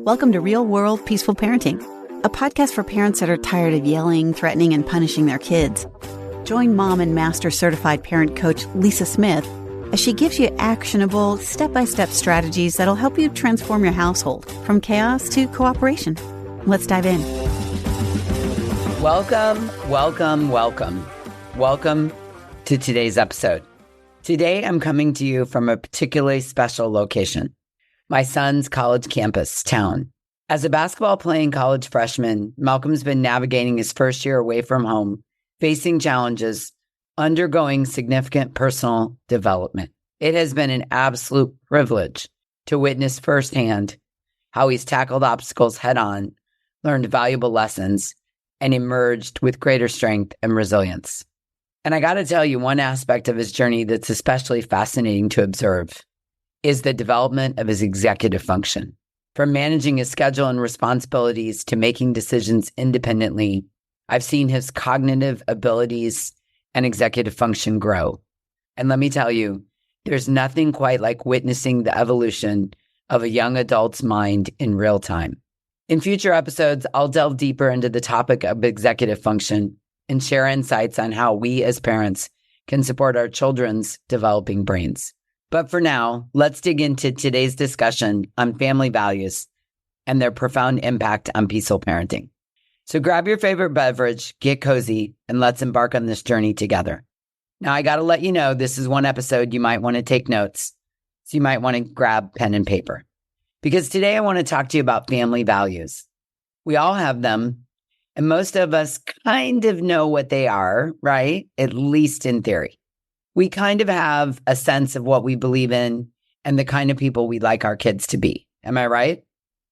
Welcome to Real World Peaceful Parenting, a podcast for parents that are tired of yelling, threatening, and punishing their kids. Join mom and master certified parent coach Lisa Smith as she gives you actionable, step-by-step strategies that'll help you transform your household from chaos to cooperation. Let's dive in. Welcome to today's episode. Today, I'm coming to you from a particularly special location, my son's college campus town. As a basketball-playing college freshman, Malcolm's been navigating his first year away from home, facing challenges, undergoing significant personal development. It has been an absolute privilege to witness firsthand how he's tackled obstacles head-on, learned valuable lessons, and emerged with greater strength and resilience. And I got to tell you, one aspect of his journey that's especially fascinating to observe is the development of his executive function. From managing his schedule and responsibilities to making decisions independently, I've seen his cognitive abilities and executive function grow. And let me tell you, there's nothing quite like witnessing the evolution of a young adult's mind in real time. In future episodes, I'll delve deeper into the topic of executive function and share insights on how we as parents can support our children's developing brains. But for now, let's dig into today's discussion on family values and their profound impact on peaceful parenting. So grab your favorite beverage, get cozy, and let's embark on this journey together. Now, I got to let you know, this is one episode you might want to take notes, so you might want to grab pen and paper. Because today I want to talk to you about family values. We all have them, and most of us kind of know what they are, right? At least in theory. We kind of have a sense of what we believe in and the kind of people we'd like our kids to be. Am I right?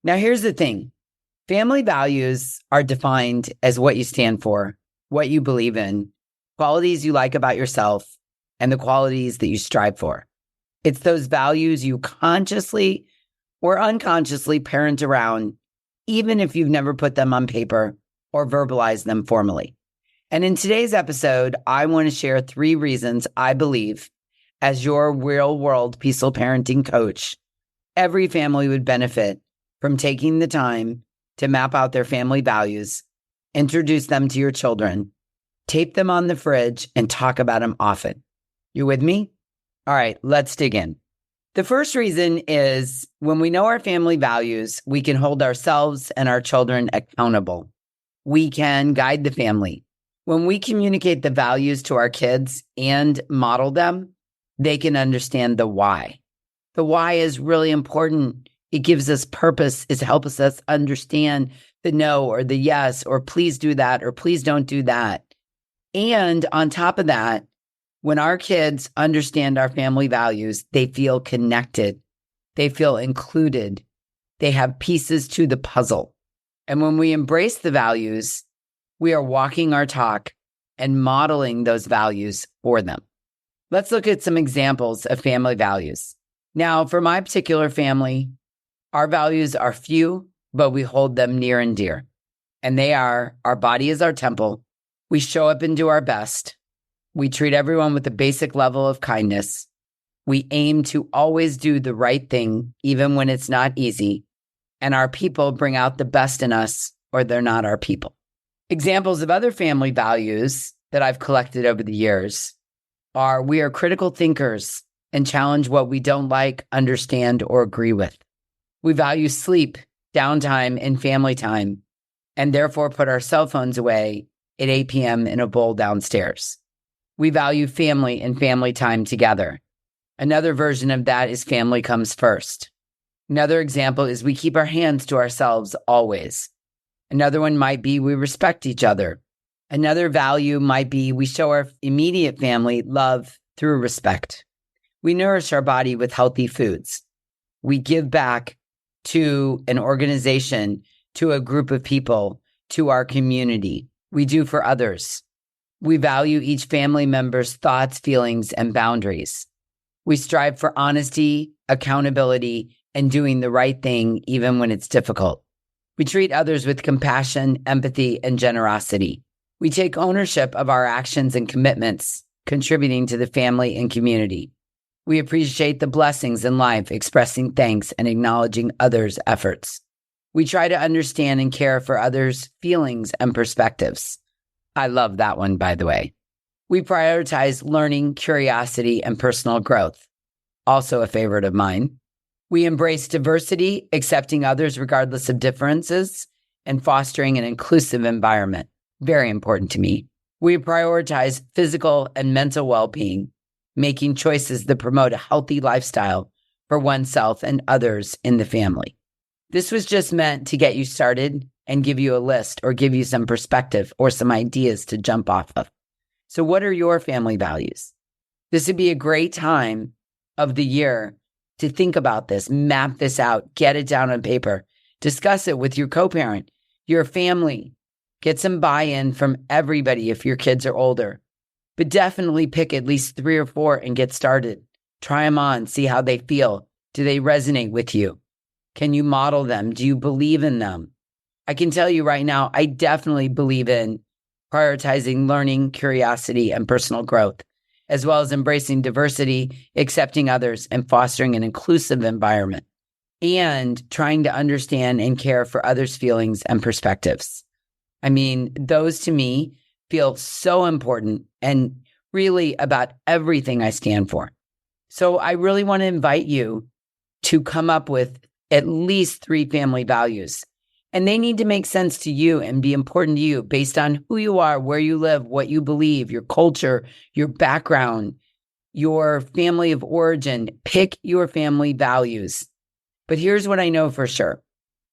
Now, here's the thing. Family values are defined as what you stand for, what you believe in, qualities you like about yourself, and the qualities that you strive for. It's those values you consciously or unconsciously parent around, even if you've never put them on paper or verbalized them formally. And in today's episode, I want to share 3 reasons I believe, as your real-world peaceful parenting coach, every family would benefit from taking the time to map out their family values, introduce them to your children, tape them on the fridge, and talk about them often. You with me? All right, let's dig in. The first reason is when we know our family values, we can hold ourselves and our children accountable. We can guide the family. When we communicate the values to our kids and model them, they can understand the why. The why is really important. It gives us purpose. It helps us understand the no or the yes, or please do that, or please don't do that. And on top of that, when our kids understand our family values, they feel connected. They feel included. They have pieces to the puzzle. And when we embrace the values, we are walking our talk and modeling those values for them. Let's look at some examples of family values. Now, for my particular family, our values are few, but we hold them near and dear. And they are, our body is our temple. We show up and do our best. We treat everyone with a basic level of kindness. We aim to always do the right thing, even when it's not easy. And our people bring out the best in us, or they're not our people. Examples of other family values that I've collected over the years are we are critical thinkers and challenge what we don't like, understand, or agree with. We value sleep, downtime, and family time, and therefore put our cell phones away at 8 p.m. in a bowl downstairs. We value family and family time together. Another version of that is family comes first. Another example is we keep our hands to ourselves always. Another one might be we respect each other. Another value might be we show our immediate family love through respect. We nourish our body with healthy foods. We give back to an organization, to a group of people, to our community. We do for others. We value each family member's thoughts, feelings, and boundaries. We strive for honesty, accountability, and doing the right thing even when it's difficult. We treat others with compassion, empathy, and generosity. We take ownership of our actions and commitments, contributing to the family and community. We appreciate the blessings in life, expressing thanks and acknowledging others' efforts. We try to understand and care for others' feelings and perspectives. I love that one, by the way. We prioritize learning, curiosity, and personal growth. Also a favorite of mine. We embrace diversity, accepting others regardless of differences, and fostering an inclusive environment. Very important to me. We prioritize physical and mental well-being, making choices that promote a healthy lifestyle for oneself and others in the family. This was just meant to get you started and give you a list or give you some perspective or some ideas to jump off of. So what are your family values? This would be a great time of the year to think about this, map this out, get it down on paper, discuss it with your co-parent, your family, get some buy-in from everybody if your kids are older, but definitely pick at least 3 or 4 and get started. Try them on, see how they feel. Do they resonate with you? Can you model them? Do you believe in them? I can tell you right now, I definitely believe in prioritizing learning, curiosity, and personal growth, as well as embracing diversity, accepting others, and fostering an inclusive environment, and trying to understand and care for others' feelings and perspectives. I mean, those to me feel so important and really about everything I stand for. So I really want to invite you to come up with at least 3 family values. And they need to make sense to you and be important to you based on who you are, where you live, what you believe, your culture, your background, your family of origin. Pick your family values. But here's what I know for sure.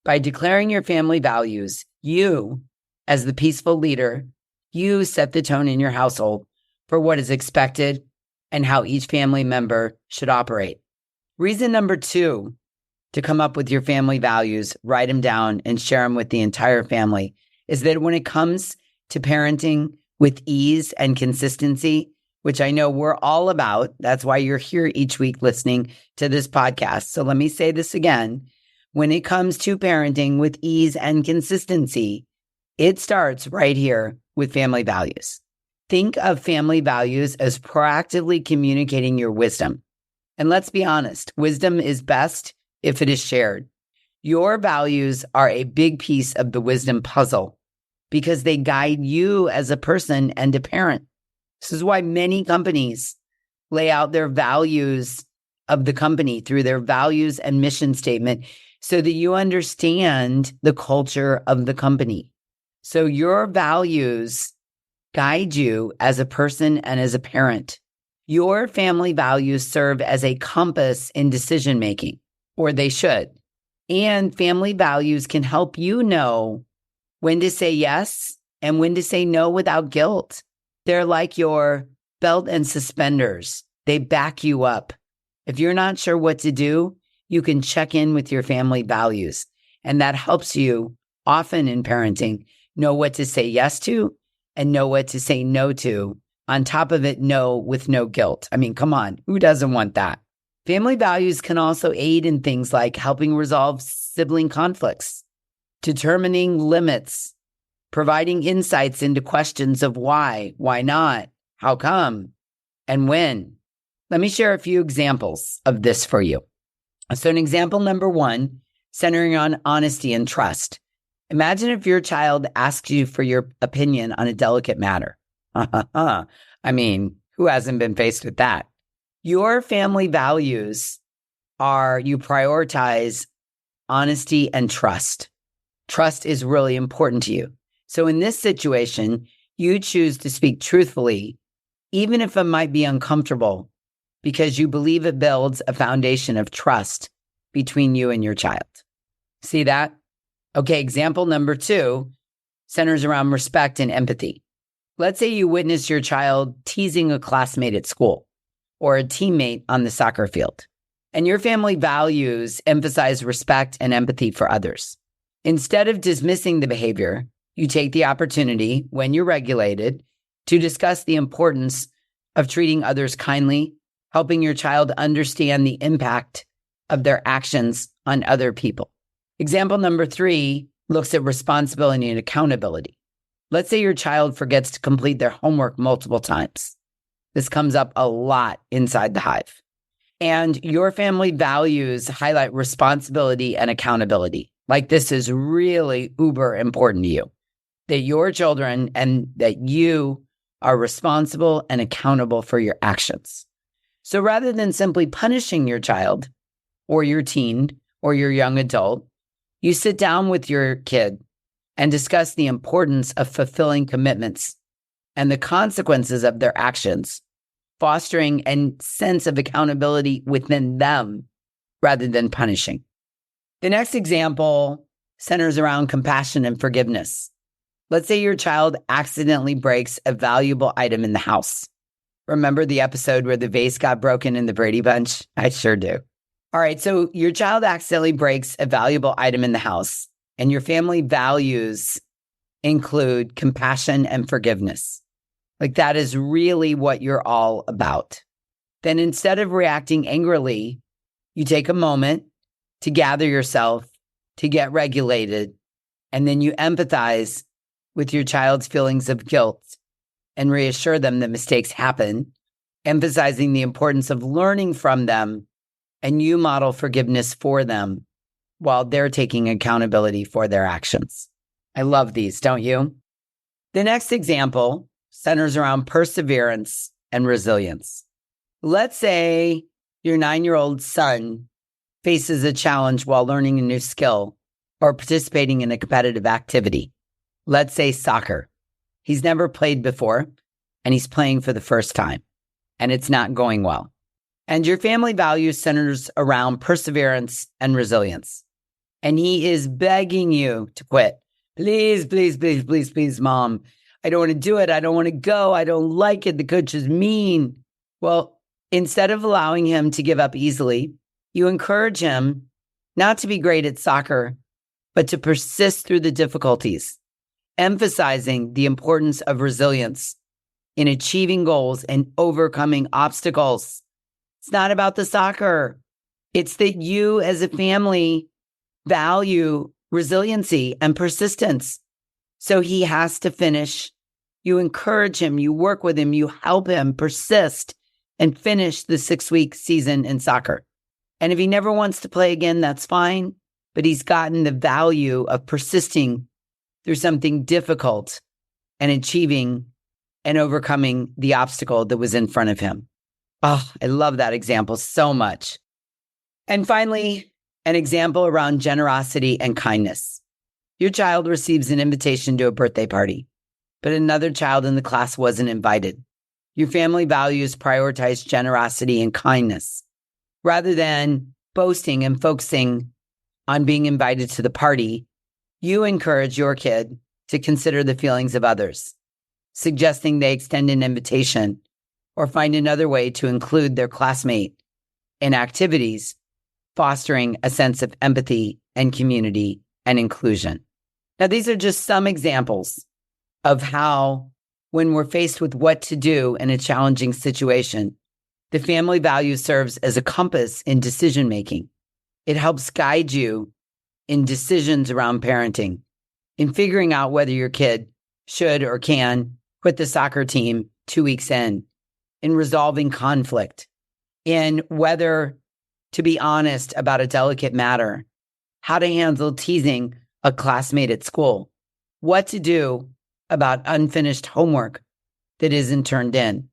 By declaring your family values, you, as the peaceful leader, you set the tone in your household for what is expected and how each family member should operate. Reason number 2 to come up with your family values, write them down, and share them with the entire family is that when it comes to parenting with ease and consistency, which I know we're all about, that's why you're here each week listening to this podcast. So let me say this again. When it comes to parenting with ease and consistency, it starts right here with family values. Think of family values as proactively communicating your wisdom. And let's be honest, wisdom is best if it is shared. Your values are a big piece of the wisdom puzzle because they guide you as a person and a parent. This is why many companies lay out their values of the company through their values and mission statement so that you understand the culture of the company. So your values guide you as a person and as a parent. Your family values serve as a compass in decision-making, or they should. And family values can help you know when to say yes and when to say no without guilt. They're like your belt and suspenders. They back you up. If you're not sure what to do, you can check in with your family values. And that helps you often in parenting know what to say yes to and know what to say no to. On top of it, no with no guilt. I mean, come on, who doesn't want that? Family values can also aid in things like helping resolve sibling conflicts, determining limits, providing insights into questions of why not, how come, and when. Let me share a few examples of this for you. So an example number 1, centering on honesty and trust. Imagine if your child asks you for your opinion on a delicate matter. I mean, who hasn't been faced with that? Your family values are you prioritize honesty and trust. Trust is really important to you. So in this situation, you choose to speak truthfully, even if it might be uncomfortable, because you believe it builds a foundation of trust between you and your child. See that? Okay, example number 2 centers around respect and empathy. Let's say you witness your child teasing a classmate at school or a teammate on the soccer field, and your family values emphasize respect and empathy for others. Instead of dismissing the behavior, you take the opportunity, when you're regulated, to discuss the importance of treating others kindly, helping your child understand the impact of their actions on other people. Example number 3 looks at responsibility and accountability. Let's say your child forgets to complete their homework multiple times. This comes up a lot inside the hive. And your family values highlight responsibility and accountability. Like this is really uber important to you, that your children and that you are responsible and accountable for your actions. So rather than simply punishing your child or your teen or your young adult, you sit down with your kid and discuss the importance of fulfilling commitments and the consequences of their actions, fostering a sense of accountability within them rather than punishing. The next example centers around compassion and forgiveness. Let's say your child accidentally breaks a valuable item in the house. Remember the episode where the vase got broken in the Brady Bunch? I sure do. All right, so your child accidentally breaks a valuable item in the house, and your family values include compassion and forgiveness. Like that is really what you're all about. Then instead of reacting angrily, you take a moment to gather yourself, to get regulated, and then you empathize with your child's feelings of guilt and reassure them that mistakes happen, emphasizing the importance of learning from them, and you model forgiveness for them while they're taking accountability for their actions. I love these, don't you? The next example centers around perseverance and resilience. Let's say your 9-year-old son faces a challenge while learning a new skill or participating in a competitive activity. Let's say soccer. He's never played before, and he's playing for the first time, and it's not going well. And your family values centers around perseverance and resilience. And he is begging you to quit. Please, please, please, please, please, Mom. I don't want to do it. I don't want to go. I don't like it. The coach is mean. Well, instead of allowing him to give up easily, you encourage him not to be great at soccer, but to persist through the difficulties, emphasizing the importance of resilience in achieving goals and overcoming obstacles. It's not about the soccer. It's that you as a family value resiliency and persistence. So he has to finish. You encourage him, you work with him, you help him persist and finish the 6-week season in soccer. And if he never wants to play again, that's fine. But he's gotten the value of persisting through something difficult and achieving and overcoming the obstacle that was in front of him. Oh, I love that example so much. And finally, an example around generosity and kindness. Your child receives an invitation to a birthday party, but another child in the class wasn't invited. Your family values prioritize generosity and kindness. Rather than boasting and focusing on being invited to the party, you encourage your kid to consider the feelings of others, suggesting they extend an invitation or find another way to include their classmate in activities, fostering a sense of empathy and community and inclusion. Now, these are just some examples of how, when we're faced with what to do in a challenging situation, the family value serves as a compass in decision-making. It helps guide you in decisions around parenting, in figuring out whether your kid should or can quit the soccer team 2 weeks in resolving conflict, in whether to be honest about a delicate matter, how to handle teasing a classmate at school, what to do about unfinished homework that isn't turned in,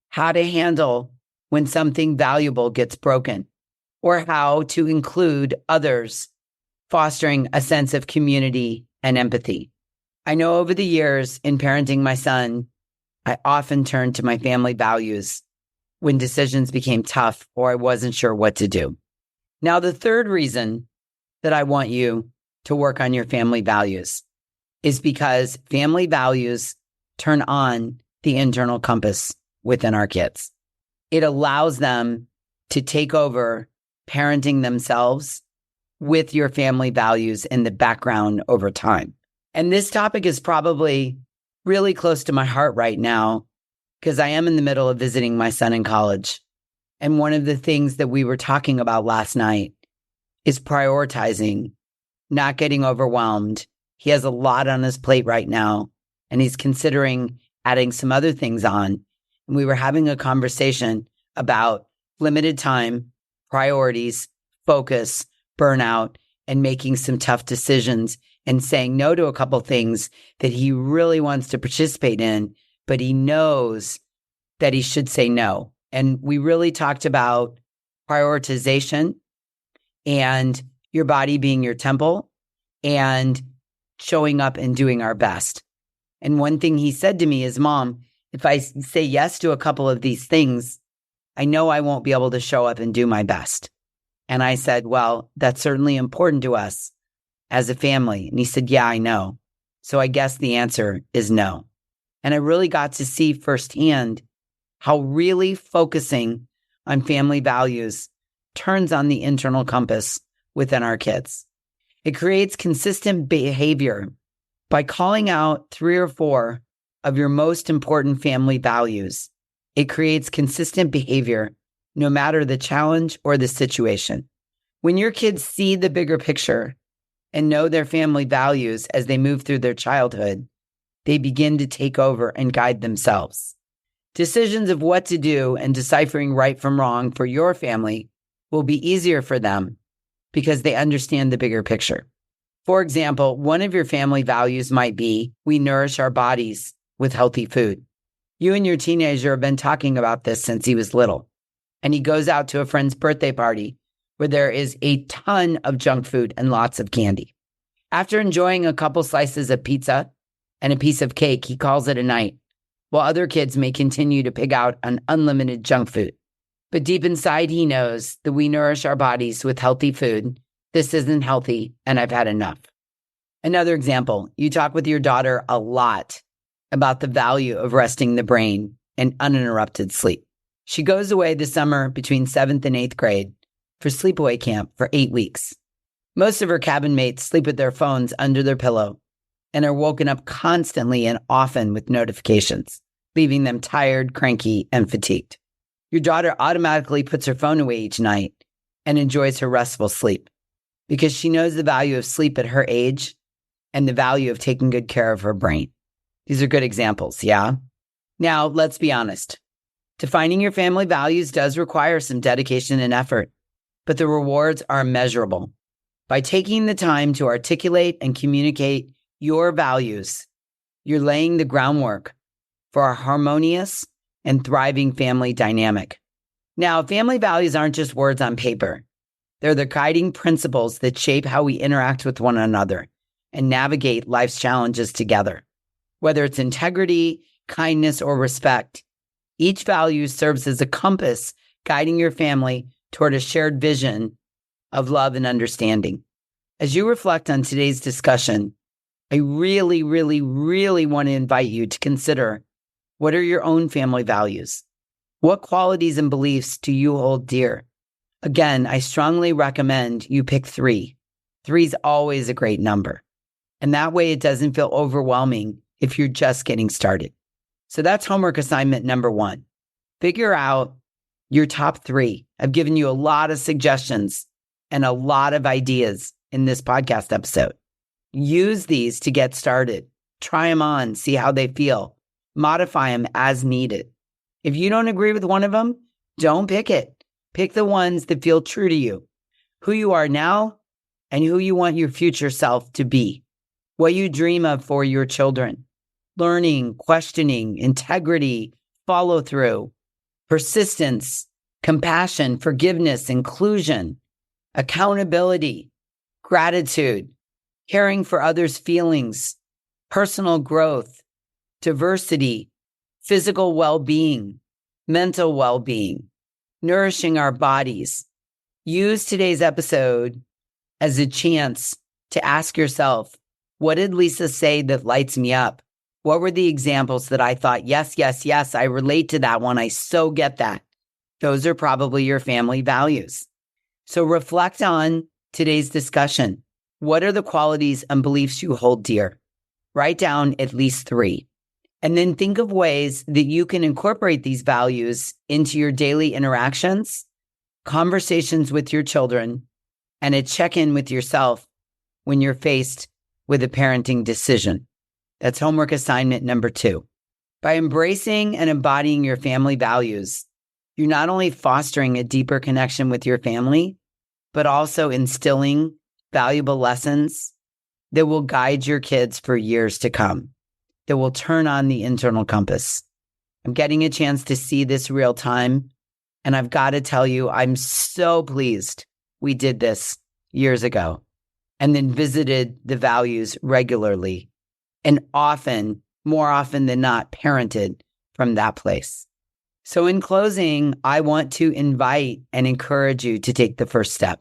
how to handle when something valuable gets broken, or how to include others, fostering a sense of community and empathy. I know over the years in parenting my son, I often turned to my family values when decisions became tough or I wasn't sure what to do. Now, the third reason that I want you to work on your family values is because family values turn on the internal compass within our kids. It allows them to take over parenting themselves with your family values in the background over time. And this topic is probably really close to my heart right now because I am in the middle of visiting my son in college. And one of the things that we were talking about last night is prioritizing, not getting overwhelmed. He has a lot on his plate right now, and he's considering adding some other things on. And we were having a conversation about limited time, priorities, focus, burnout, and making some tough decisions and saying no to a couple things that he really wants to participate in, but he knows that he should say no. And we really talked about prioritization and your body being your temple and showing up and doing our best. And one thing he said to me is, Mom, if I say yes to a couple of these things, I know I won't be able to show up and do my best. And I said, well, that's certainly important to us as a family. And he said, yeah, I know. So I guess the answer is no. And I really got to see firsthand how really focusing on family values turns on the internal compass within our kids. It creates consistent behavior by calling out 3 or 4 of your most important family values. It creates consistent behavior no matter the challenge or the situation. When your kids see the bigger picture and know their family values as they move through their childhood, they begin to take over and guide themselves. Decisions of what to do and deciphering right from wrong for your family will be easier for them because they understand the bigger picture. For example, one of your family values might be, we nourish our bodies with healthy food. You and your teenager have been talking about this since he was little, and he goes out to a friend's birthday party where there is a ton of junk food and lots of candy. After enjoying a couple slices of pizza and a piece of cake, he calls it a night, while other kids may continue to pig out on unlimited junk food. But deep inside, he knows that we nourish our bodies with healthy food. This isn't healthy, and I've had enough. Another example, you talk with your daughter a lot about the value of resting the brain and uninterrupted sleep. She goes away this summer between 7th and 8th grade for sleepaway camp for 8 weeks. Most of her cabin mates sleep with their phones under their pillow and are woken up constantly and often with notifications, leaving them tired, cranky, and fatigued. Your daughter automatically puts her phone away each night and enjoys her restful sleep because she knows the value of sleep at her age and the value of taking good care of her brain. These are good examples, yeah? Now, let's be honest. Defining your family values does require some dedication and effort, but the rewards are measurable. By taking the time to articulate and communicate your values, you're laying the groundwork for a harmonious and thriving family dynamic. Now, family values aren't just words on paper. They're the guiding principles that shape how we interact with one another and navigate life's challenges together. Whether it's integrity, kindness, or respect, each value serves as a compass guiding your family toward a shared vision of love and understanding. As you reflect on today's discussion, I really, really, really want to invite you to consider, what are your own family values? What qualities and beliefs do you hold dear? Again, I strongly recommend you pick 3. 3 is always a great number. And that way it doesn't feel overwhelming if you're just getting started. So that's homework assignment number 1. Figure out your top 3. I've given you a lot of suggestions and a lot of ideas in this podcast episode. Use these to get started. Try them on, see how they feel. Modify them as needed. If you don't agree with one of them, don't pick it. Pick the ones that feel true to you, who you are now and who you want your future self to be, what you dream of for your children. Learning, questioning, integrity, follow through, persistence, compassion, forgiveness, inclusion, accountability, gratitude, caring for others' feelings, personal growth, diversity, physical well-being, mental well-being, nourishing our bodies. Use today's episode as a chance to ask yourself, what did Lisa say that lights me up? What were the examples that I thought, yes, yes, yes, I relate to that one. I so get that. Those are probably your family values. So reflect on today's discussion. What are the qualities and beliefs you hold dear? Write down at least 3. And then think of ways that you can incorporate these values into your daily interactions, conversations with your children, and a check-in with yourself when you're faced with a parenting decision. That's homework assignment number 2. By embracing and embodying your family values, you're not only fostering a deeper connection with your family, but also instilling valuable lessons that will guide your kids for years to come, that will turn on the internal compass. I'm getting a chance to see this real time. And I've got to tell you, I'm so pleased we did this years ago and then visited the values regularly and often, more often than not, parented from that place. So in closing, I want to invite and encourage you to take the first step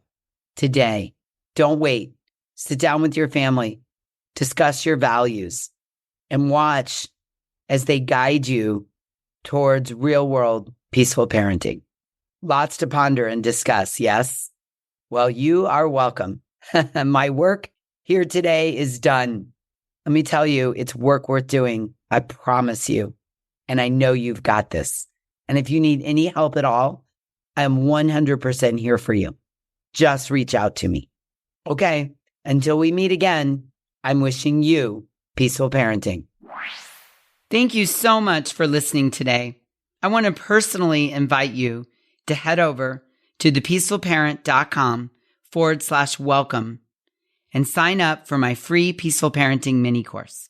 today. Don't wait. Sit down with your family, discuss your values, and watch as they guide you towards real-world peaceful parenting. Lots to ponder and discuss, yes? Well, you are welcome. My work here today is done. Let me tell you, it's work worth doing. I promise you. And I know you've got this. And if you need any help at all, I am 100% here for you. Just reach out to me. Okay, until we meet again, I'm wishing you peaceful parenting. Thank you so much for listening today. I want to personally invite you to head over to thepeacefulparent.com/welcome and sign up for my free Peaceful Parenting mini course.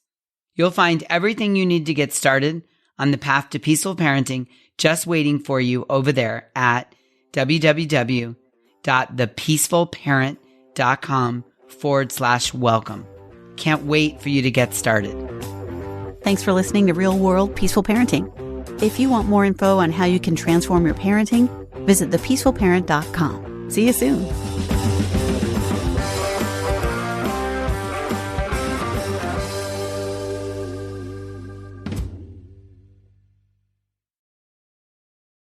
You'll find everything you need to get started on the path to peaceful parenting just waiting for you over there at www.thepeacefulparent.com/welcome. Can't wait for you to get started. Thanks for listening to Real World Peaceful Parenting. If you want more info on how you can transform your parenting, visit thepeacefulparent.com. See you soon.